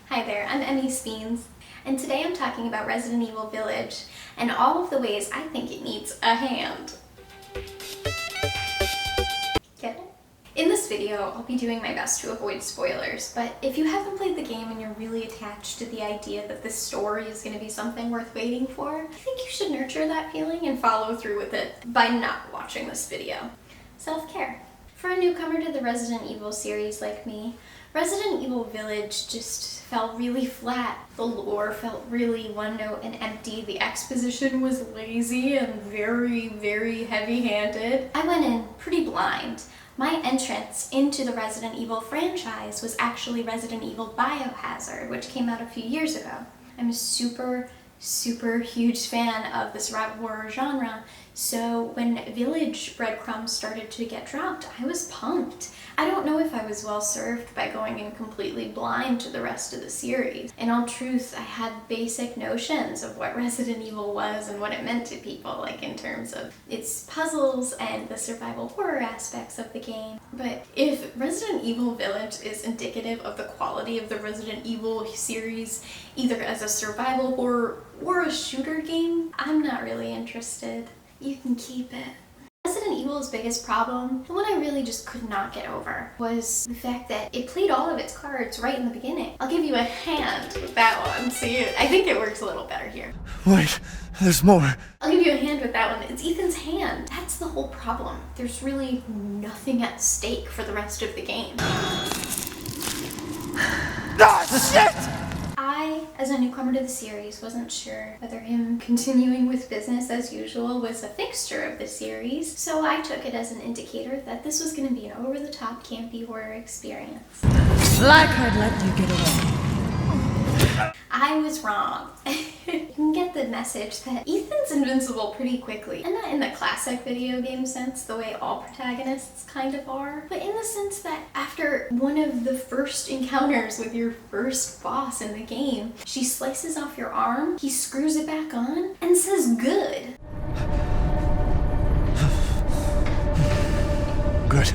Hi there, I'm Emmy Speens, and today I'm talking about Resident Evil Village and all of the ways I think it needs a hand. Get it? In this video, I'll be doing my best to avoid spoilers, but if you haven't played the game and you're really attached to the idea that this story is going to be something worth waiting for, I think you should nurture that feeling and follow through with it by not watching this video. Self-care. For a newcomer to the Resident Evil series like me, Resident Evil Village just felt really flat. The lore felt really one-note and empty. The exposition was lazy and very, very heavy-handed. I went in pretty blind. My entrance into the Resident Evil franchise was actually Resident Evil Biohazard, which came out a few years ago. I'm a super huge fan of the survival horror genre, so when Village breadcrumbs started to get dropped, I was pumped. I don't know if I was well served by going in completely blind to the rest of the series. In all truth, I had basic notions of what Resident Evil was and what it meant to people, like in terms of its puzzles and the survival horror aspects of the game. But if Resident Evil Village is indicative of the quality of the Resident Evil series, either as a survival horror or a shooter game, I'm not really interested. You can keep it. Resident Evil's biggest problem, the one I really just could not get over, was the fact that it played all of its cards right in the beginning. I'll give you a hand with that one. See, I think it works a little better here. Wait, there's more. I'll give you a hand with that one. It's Ethan's hand. That's the whole problem. There's really nothing at stake for the rest of the game. Ah, shit! I, as a newcomer to the series, wasn't sure whether him continuing with business as usual was a fixture of the series, so I took it as an indicator that this was going to be an over-the-top campy horror experience. Like I'd let you get away. I was wrong. You can get the message that Ethan's invincible pretty quickly, and not in the classic video game sense, the way all protagonists kind of are, but in the sense that after one of the first encounters with your first boss in the game, she slices off your arm, he screws it back on, and says good. Good.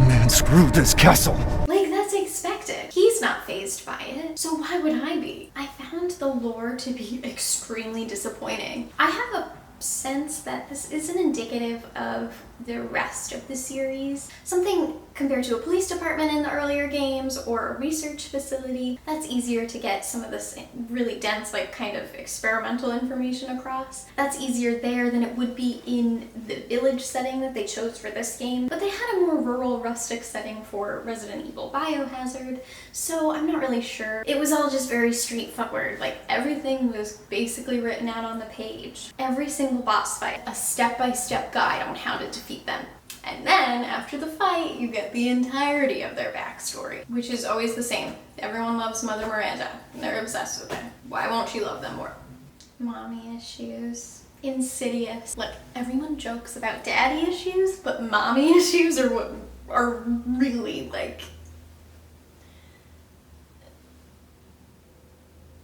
Man, screw this castle. Like, that's expected. He's not fazed by it, so why would I be? I found the lore to be extremely disappointing. I have a sense that this isn't indicative of the rest of the series. Something compared to a police department in the earlier games or a research facility, that's easier to get some of this really dense, like kind of experimental information across. That's easier there than it would be in the village setting that they chose for this game. But they had a more rural, rustic setting for Resident Evil Biohazard, so I'm not really sure. It was all just very straightforward. Like, everything was basically written out on the page. Every single boss fight, a step-by-step guide on how to defeat them. And then, after the fight, you get the entirety of their backstory, which is always the same. Everyone loves Mother Miranda, and they're obsessed with her. Why won't she love them more? Mommy issues. Insidious. Look, everyone jokes about daddy issues, but mommy issues are what are really, like...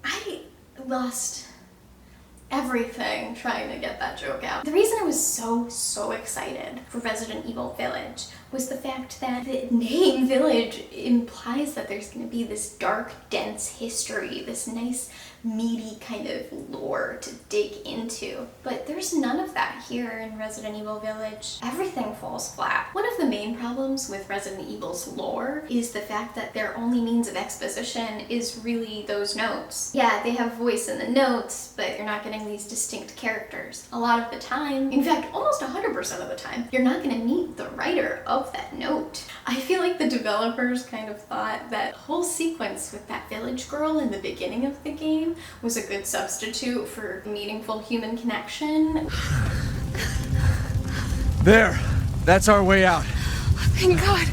I lost everything trying to get that joke out. The reason I was so excited for Resident Evil Village was the fact that the name Village implies that there's going to be this dark, dense history, this nice, meaty kind of lore to dig into. But there's none of that here in Resident Evil Village. Everything falls flat. One of the main problems with Resident Evil's lore is the fact that their only means of exposition is really those notes. Yeah, they have voice in the notes, but you're not getting these distinct characters. A lot of the time, in fact, almost 100% of the time, you're not going to meet the writer of that note. I feel like the developers kind of thought that whole sequence with that village girl in the beginning of the game was a good substitute for meaningful human connection. There. That's our way out. Thank God.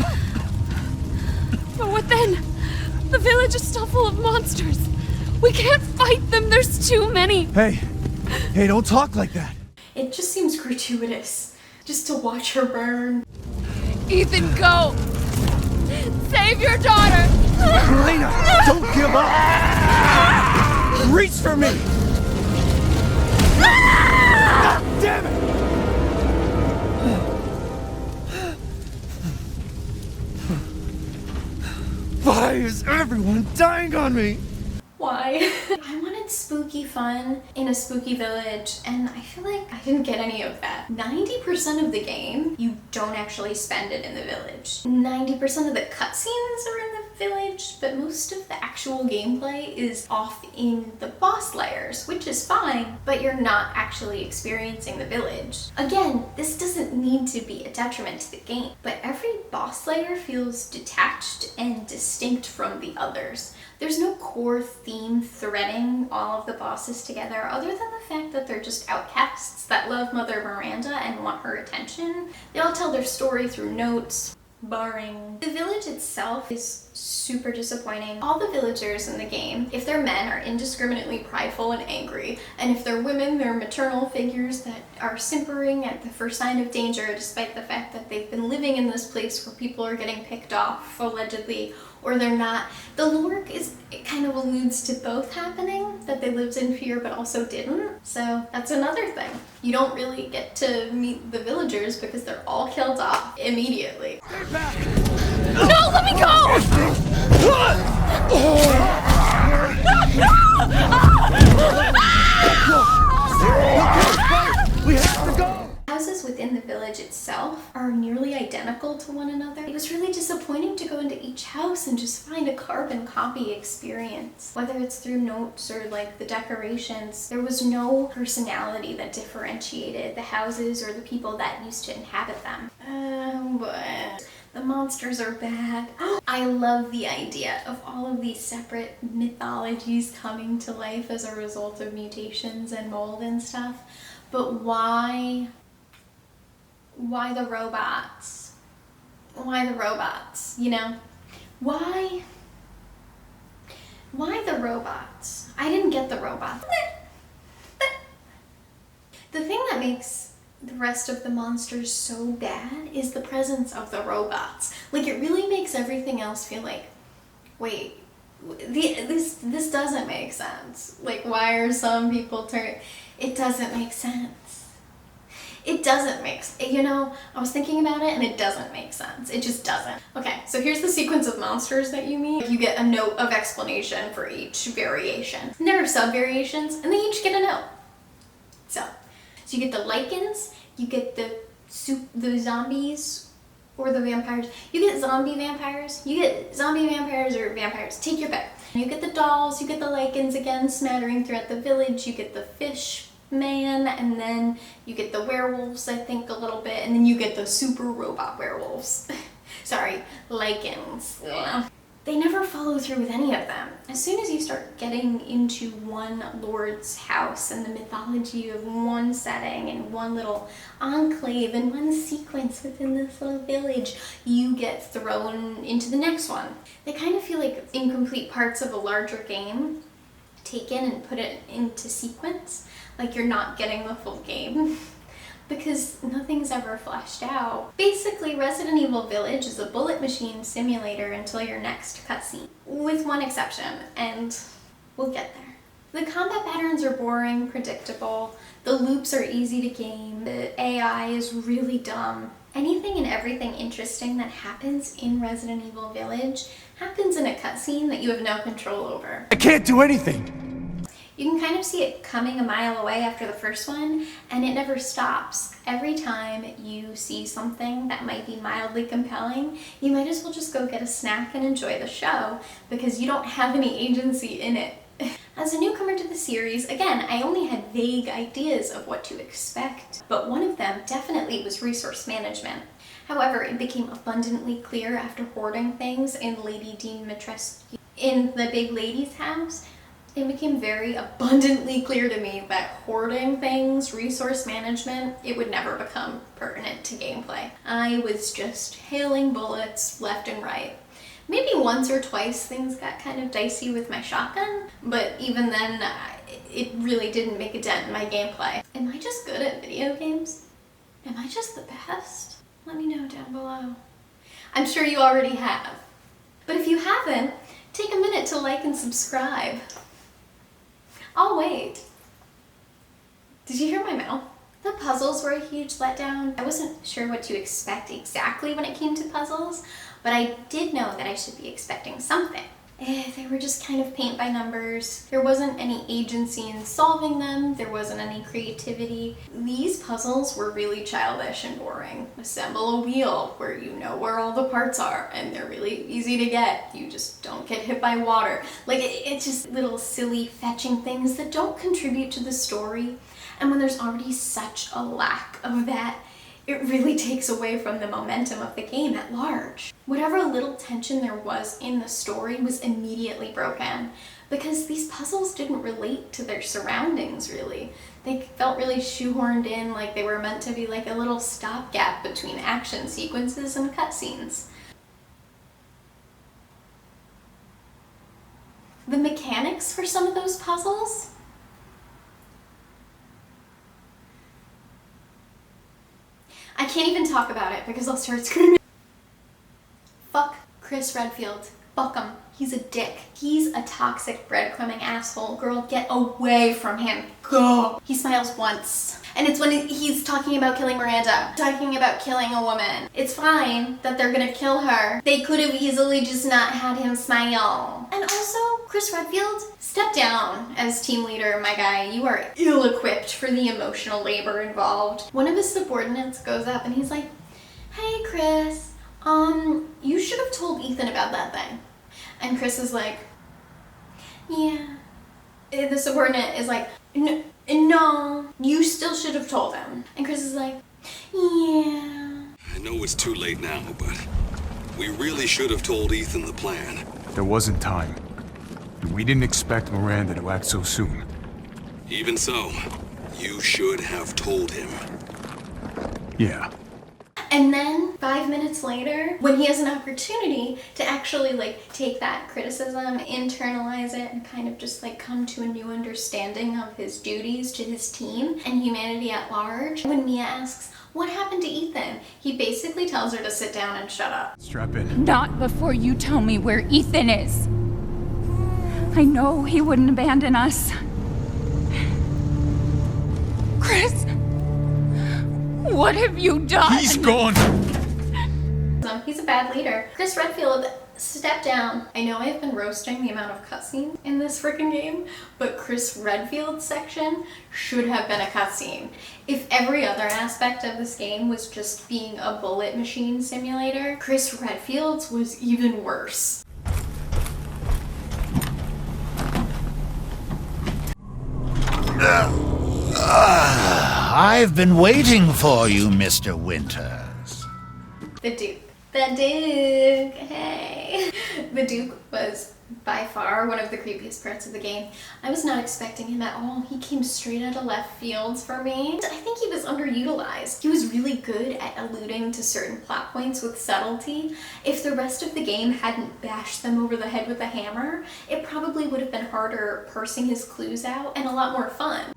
But what then? The village is still full of monsters. We can't fight them. There's too many. Hey, don't talk like that. It just seems gratuitous, just to watch her burn. Ethan, go! Save your daughter! Elena, don't give up! Reach for me! God damn it! Why is everyone dying on me? Why? I wanted spooky fun in a spooky village, and I feel like I didn't get any of that. 90% of the game, you don't actually spend it in the village. 90% of the cutscenes are in the village, but most of the actual gameplay is off in the boss layers, which is fine, but you're not actually experiencing the village. Again, this doesn't need to be a detriment to the game, but every boss layer feels detached and distinct from the others. There's no core theme threading all of the bosses together other than the fact that they're just outcasts that love Mother Miranda and want her attention. They all tell their story through notes. Boring. The village itself is super disappointing. All the villagers in the game, if they're men, are indiscriminately prideful and angry, and if they're women, they're maternal figures that are simpering at the first sign of danger, despite the fact that they've been living in this place where people are getting picked off, allegedly, or they're not. The lore it kind of alludes to both happening, that they lived in fear but also didn't. So that's another thing. You don't really get to meet the villagers because they're all killed off immediately. Stay back! No, let me go! We have to go! Houses within the village itself are nearly identical to one another. It was really disappointing to go into each house and just find a carbon copy experience. Whether it's through notes or like the decorations, there was no personality that differentiated the houses or the people that used to inhabit them. But the monsters are bad. I love the idea of all of these separate mythologies coming to life as a result of mutations and mold and stuff. But why the robots? Why the robots, you know? Why the robots? I didn't get the robots. The thing that makes the rest of the monsters so bad is the presence of the robots. Like, it really makes everything else feel like, wait, this doesn't make sense. Like, why are some people it doesn't make sense. It doesn't make sense. You know, I was thinking about it and it doesn't make sense. It just doesn't. Okay, so here's the sequence of monsters that you meet. You get a note of explanation for each variation. And there are sub-variations and they each get a note. So you get the lichens, you get the zombies, or the vampires. You get zombie vampires. You get zombie vampires or vampires. Take your pick. You get the dolls, you get the lichens again smattering throughout the village, you get the fish man, and then you get the werewolves, I think, a little bit, and then you get the super robot werewolves. Sorry, lichens. Ugh. They never follow through with any of them. As soon as you start getting into one lord's house and the mythology of one setting and one little enclave and one sequence within this little village, you get thrown into the next one. They kind of feel like incomplete parts of a larger game taken and put it into sequence, like you're not getting the full game. Because nothing's ever fleshed out. Basically, Resident Evil Village is a bullet machine simulator until your next cutscene. With one exception, and we'll get there. The combat patterns are boring, predictable, the loops are easy to game, the AI is really dumb. Anything and everything interesting that happens in Resident Evil Village happens in a cutscene that you have no control over. I can't do anything! You can kind of see it coming a mile away after the first one, and it never stops. Every time you see something that might be mildly compelling, you might as well just go get a snack and enjoy the show, because you don't have any agency in it. As a newcomer to the series, again, I only had vague ideas of what to expect, but one of them definitely was resource management. However, it became abundantly clear after hoarding things in Lady Dimitrescu in the big lady's house. It became very abundantly clear to me that hoarding things, resource management, it would never become pertinent to gameplay. I was just hailing bullets left and right. Maybe once or twice things got kind of dicey with my shotgun, but even then, it really didn't make a dent in my gameplay. Am I just good at video games? Am I just the best? Let me know down below. I'm sure you already have. But if you haven't, take a minute to like and subscribe. I'll wait. Did you hear my mouth? The puzzles were a huge letdown. I wasn't sure what to expect exactly when it came to puzzles, but I did know that I should be expecting something. They were just kind of paint by numbers. There wasn't any agency in solving them. There wasn't any creativity. These puzzles were really childish and boring. Assemble a wheel where you know where all the parts are and they're really easy to get. You just don't get hit by water. Like, it's just little silly fetching things that don't contribute to the story. And when there's already such a lack of that, it really takes away from the momentum of the game at large. Whatever little tension there was in the story was immediately broken because these puzzles didn't relate to their surroundings really. They felt really shoehorned in, like they were meant to be like a little stopgap between action sequences and cutscenes. The mechanics for some of those puzzles, I can't even talk about it because I'll start screaming. Fuck Chris Redfield. Fuck him. He's a dick. He's a toxic breadcrumbing asshole. Girl, get away from him. Go. He smiles once. And it's when he's talking about killing Miranda, talking about killing a woman. It's fine that they're gonna kill her. They could have easily just not had him smile. And also, Chris Redfield, step down as team leader, my guy. You are ill-equipped for the emotional labor involved. One of his subordinates goes up and he's like, hey Chris, you should have told Ethan about that thing. And Chris is like, yeah. The subordinate is like, no, you still should have told him. And Chris is like, yeah. I know it's too late now, but we really should have told Ethan the plan. There wasn't time. We didn't expect Miranda to act so soon. Even so, you should have told him. Yeah. And then 5 minutes later, when he has an opportunity to actually like take that criticism, internalize it, and kind of just like come to a new understanding of his duties to his team and humanity at large, when Mia asks, what happened to Ethan? He basically tells her to sit down and shut up. Strap in. Not before you tell me where Ethan is. I know he wouldn't abandon us. Chris, what have you done? He's gone! He's a bad leader. Chris Redfield, step down. I know I've been roasting the amount of cutscenes in this freaking game, but Chris Redfield's section should have been a cutscene. If every other aspect of this game was just being a bullet machine simulator, Chris Redfield's was even worse. I've been waiting for you, Mr. Winters. The Duke. The Duke, hey. The Duke was by far one of the creepiest parts of the game. I was not expecting him at all. He came straight out of left fields for me. I think he was underutilized. He was really good at alluding to certain plot points with subtlety. If the rest of the game hadn't bashed them over the head with a hammer, it probably would have been harder parsing his clues out and a lot more fun.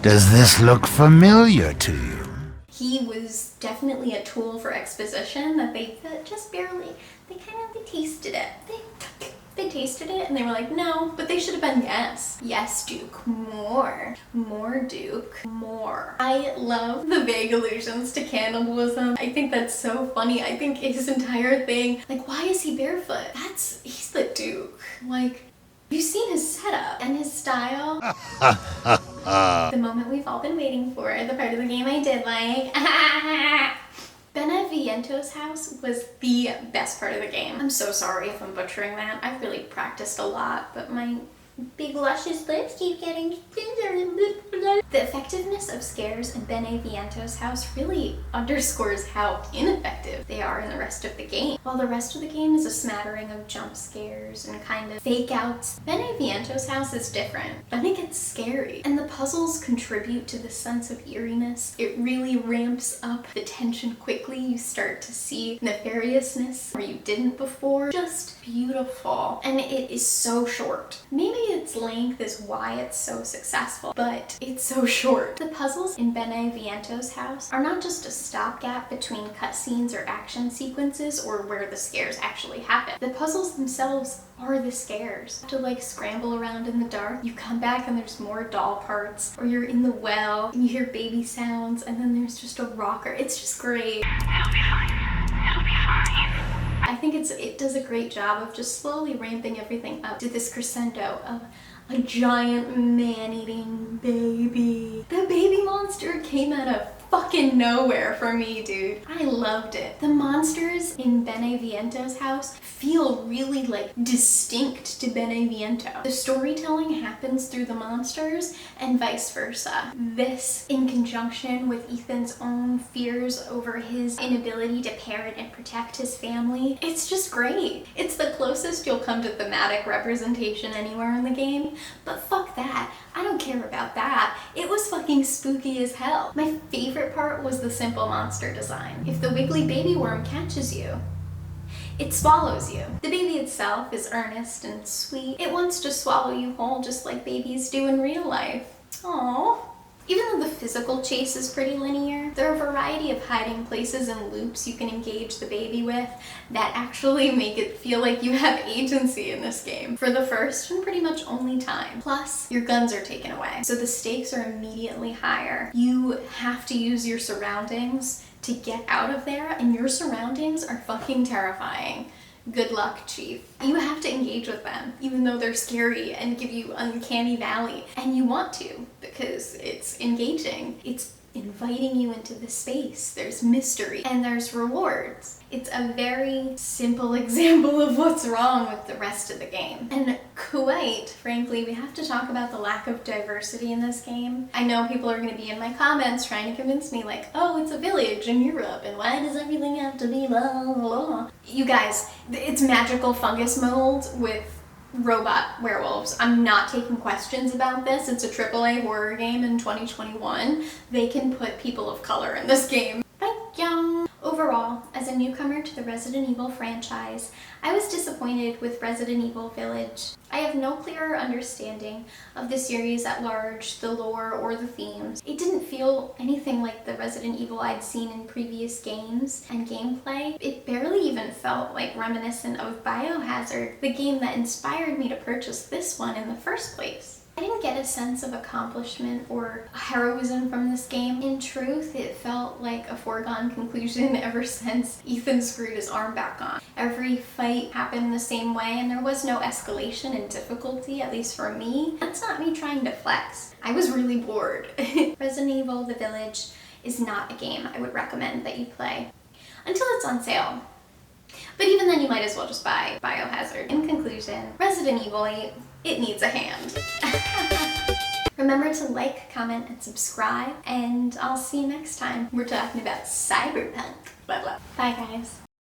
Does this look familiar to you? He was definitely a tool for exposition that they just barely, they tasted it. They tasted it and they were like, no, but they should have been yes. Yes, Duke, more. More, Duke, more. I love the vague allusions to cannibalism. I think that's so funny. I think his entire thing, like, why is he barefoot? He's the Duke. Like, you've seen his setup and his style. The moment we've all been waiting for, the part of the game I did like. Beneviento's house was the best part of the game. I'm so sorry if I'm butchering that. I've really practiced a lot, but my big luscious lips keep getting... The effectiveness of scares in Beneviento's house really underscores how ineffective they are in the rest of the game. While the rest of the game is a smattering of jump scares and kind of fake outs, Beneviento's house is different. Then it gets scary, and the puzzles contribute to the sense of eeriness. It really ramps up the tension quickly. You start to see nefariousness where you didn't before. Just beautiful. And it is so short. Maybe its length is why it's so successful, but it's so short. The puzzles in Beneviento's house are not just a stopgap between cutscenes or action sequences or where the scares actually happen. The puzzles themselves are the scares. You have to like scramble around in the dark. You come back and there's more doll parts, or you're in the well and you hear baby sounds and then there's just a rocker. It's just great. It'll be fine. It'll be fine. I think it does a great job of just slowly ramping everything up to this crescendo of a giant man-eating baby. The baby monster came out of fucking nowhere for me, dude. I loved it. The monsters in Beneviento's house feel really like distinct to Beneviento. The storytelling happens through the monsters and vice versa. This, in conjunction with Ethan's own fears over his inability to parent and protect his family, it's just great. It's the closest you'll come to thematic representation anywhere in the game, but fuck that. I don't care about that. It was fucking spooky as hell. My favorite part was the simple monster design. If the wiggly baby worm catches you, it swallows you. The baby itself is earnest and sweet. It wants to swallow you whole just like babies do in real life. Aww. Even though the physical chase is pretty linear, there are a variety of hiding places and loops you can engage the baby with that actually make it feel like you have agency in this game for the first and pretty much only time. Plus, your guns are taken away, so the stakes are immediately higher. You have to use your surroundings to get out of there, and your surroundings are fucking terrifying. Good luck, Chief. You have to engage with them, even though they're scary and give you uncanny valley. And you want to, because it's engaging. It's inviting you into the space. There's mystery and there's rewards. It's a very simple example of what's wrong with the rest of the game. And quite frankly, we have to talk about the lack of diversity in this game. I know people are going to be in my comments trying to convince me like, oh, it's a village in Europe and why does everything have to be blah, blah, blah. You guys, it's magical fungus mold with robot werewolves. I'm not taking questions about this. It's a AAA horror game in 2021. They can put people of color in this game. Thank you. Overall, as a newcomer to the Resident Evil franchise, I was disappointed with Resident Evil Village. I have no clearer understanding of the series at large, the lore, or the themes. It didn't feel anything like the Resident Evil I'd seen in previous games and gameplay. It barely even felt like reminiscent of Biohazard, the game that inspired me to purchase this one in the first place. I didn't get a sense of accomplishment or heroism from this game. In truth, it felt like a foregone conclusion ever since Ethan screwed his arm back on. Every fight happened the same way and there was no escalation in difficulty, at least for me. That's not me trying to flex. I was really bored. Resident Evil The Village is not a game I would recommend that you play until it's on sale. But even then you might as well just buy Biohazard. In conclusion, Resident Evil 8, it needs a hand. Remember to like, comment, and subscribe, and I'll see you next time. We're talking about cyberpunk. Blah blah. Bye guys.